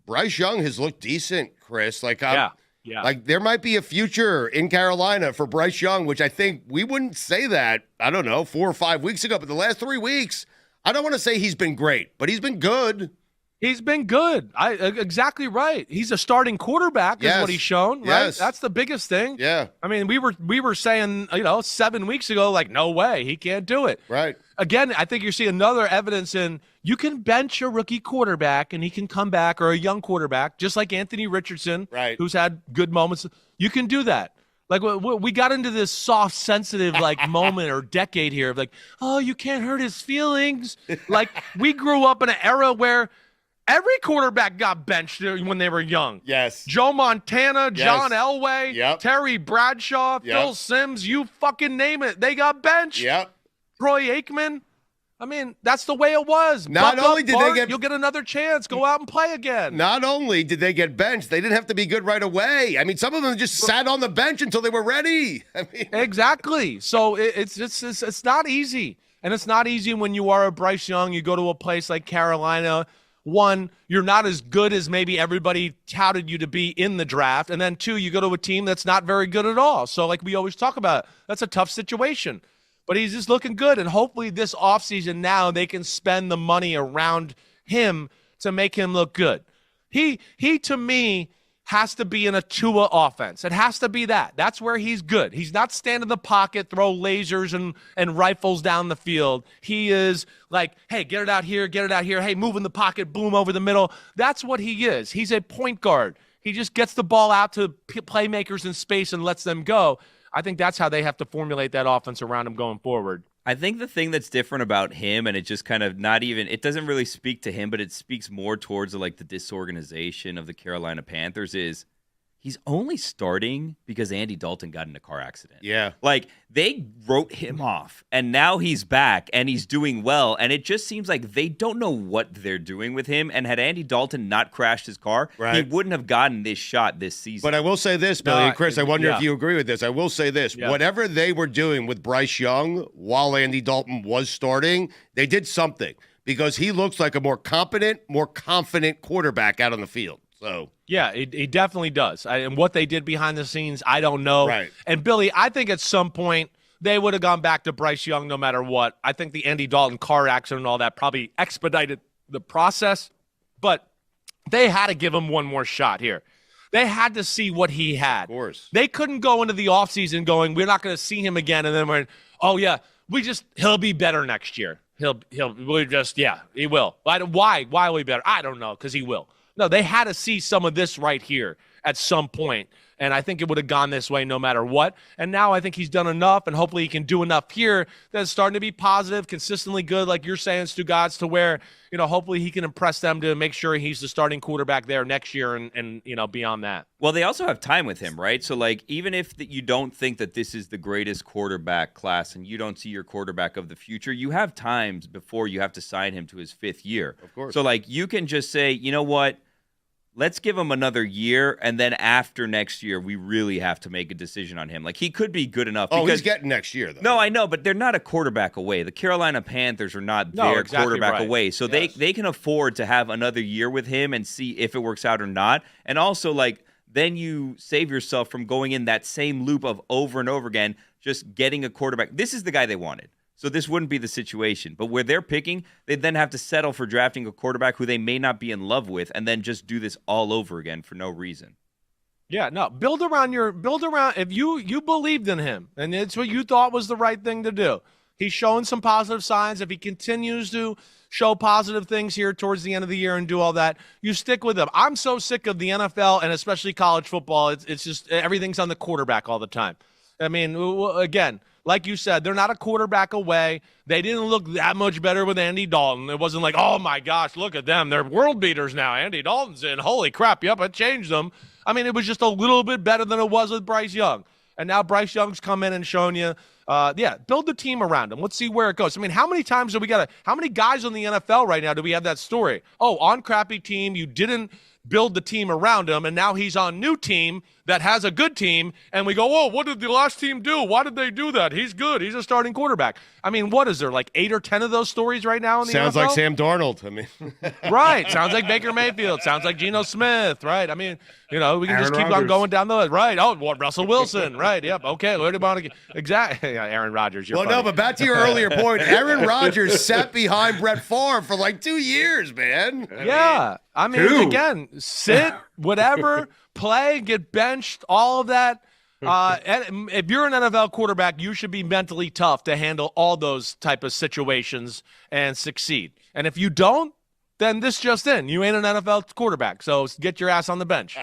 Bryce Young has looked decent, Chris. Like, Yeah. like there might be a future in Carolina for Bryce Young, which I think we wouldn't say that, I don't know, 4 or 5 weeks ago. But the last 3 weeks, I don't want to say he's been great, but he's been good. He's been good. Exactly right. He's a starting quarterback is what he's shown, right? Yes. That's the biggest thing. Yeah. I mean, we were saying, 7 weeks ago, like, no way, he can't do it. Right. Again, I think you're seeing another evidence in you can bench a rookie quarterback and he can come back, or a young quarterback, just like Anthony Richardson, right, who's had good moments. You can do that. Like, we got into this soft, sensitive, like, moment or decade here of like, oh, you can't hurt his feelings. Like, we grew up in an era where every quarterback got benched when they were young. Yes. Joe Montana, John Elway, Terry Bradshaw, Phil Simms, you fucking name it. They got benched. Yep. Troy Aikman. I mean, that's the way it was. Not only did they get, you'll get another chance. Go out and play again. Not only did they get benched, they didn't have to be good right away. I mean, some of them just sat on the bench until they were ready. I mean, exactly. So it's not easy, and it's not easy when you are a Bryce Young. You go to a place like Carolina. One, you're not as good as maybe everybody touted you to be in the draft, and then two, you go to a team that's not very good at all. So, like we always talk about, that's a tough situation. But he's just looking good, and hopefully this offseason now they can spend the money around him to make him look good. He to me, has to be in a Tua offense. It has to be that. That's where he's good. He's not stand in the pocket, throw lasers and rifles down the field. He is like, hey, get it out here, get it out here. Hey, move in the pocket, boom, over the middle. That's what he is. He's a point guard. He just gets the ball out to playmakers in space and lets them go. I think that's how they have to formulate that offense around him going forward. I think the thing that's different about him, and it just kind of not even, it doesn't really speak to him, but it speaks more towards like the disorganization of the Carolina Panthers, is he's only starting because Andy Dalton got in a car accident. Yeah. Like, they wrote him off, and now he's back, and he's doing well, and it just seems like they don't know what they're doing with him, and had Andy Dalton not crashed his car, he wouldn't have gotten this shot this season. But I will say this, Billy and Chris, I wonder if you agree with this. I will say this. Yeah. Whatever they were doing with Bryce Young while Andy Dalton was starting, they did something, because he looks like a more competent, more confident quarterback out on the field. So yeah, he definitely does. And what they did behind the scenes, I don't know. Right. And Billy, I think at some point they would have gone back to Bryce Young no matter what. I think the Andy Dalton car accident and all that probably expedited the process, but they had to give him one more shot here. They had to see what he had. Of course. They couldn't go into the offseason going, we're not going to see him again, and then we're, oh yeah, he'll be better next year. He will. Why will he be better? I don't know, because he will. No, they had to see some of this right here at some point, and I think it would have gone this way no matter what. And now I think he's done enough, and hopefully he can do enough here that's starting to be positive, consistently good, like you're saying, Stugotz, to where, hopefully he can impress them to make sure he's the starting quarterback there next year and beyond that. Well, they also have time with him, right? So, like, even if you don't think that this is the greatest quarterback class and you don't see your quarterback of the future, you have times before you have to sign him to his 5th year. Of course. So, like, you can just say, you know what? Let's give him another year, and then after next year, we really have to make a decision on him. Like, he could be good enough. Oh, he's getting next year, though. No, I know, but they're not a quarterback away. The Carolina Panthers are not their quarterback away. So they can afford to have another year with him and see if it works out or not. And also, like, then you save yourself from going in that same loop of over and over again, just getting a quarterback. This is the guy they wanted. So this wouldn't be the situation. But where they're picking, they'd then have to settle for drafting a quarterback who they may not be in love with and then just do this all over again for no reason. Yeah, no, build around if you believed in him and it's what you thought was the right thing to do. He's showing some positive signs. If he continues to show positive things here towards the end of the year and do all that, you stick with him. I'm so sick of the NFL and especially college football. It's just everything's on the quarterback all the time. I mean, again, like you said, they're not a quarterback away. They didn't look that much better with Andy Dalton. It wasn't like, oh, my gosh, look at them. They're world beaters now. Andy Dalton's in. Holy crap. Yep, it changed them. I mean, it was just a little bit better than it was with Bryce Young. And now Bryce Young's come in and shown you, build the team around him. Let's see where it goes. I mean, how many times how many guys in the NFL right now do we have that story? Oh, on crappy team, you didn't build the team around him, and now he's on new team that has a good team, and we go, whoa, what did the last team do? Why did they do that? He's good. He's a starting quarterback. I mean, what is there, like 8 or 10 of those stories right now in the Sounds NFL? like Sam Darnold. I mean, right. Sounds like Baker Mayfield. Sounds like Geno Smith, right? I mean, we can just keep on going down the list. Right. Oh, Russell Wilson. Right. Yep. Okay. Where do you want to get? Exactly. Yeah, Aaron Rodgers. You're funny. No, but back to your earlier point, Aaron Rodgers sat behind Brett Favre for like 2 years, man. I mean, again, sit, whatever, play, get benched, all of that. And if you're an NFL quarterback, you should be mentally tough to handle all those type of situations and succeed. And if you don't, then this just in. You ain't an NFL quarterback, so get your ass on the bench.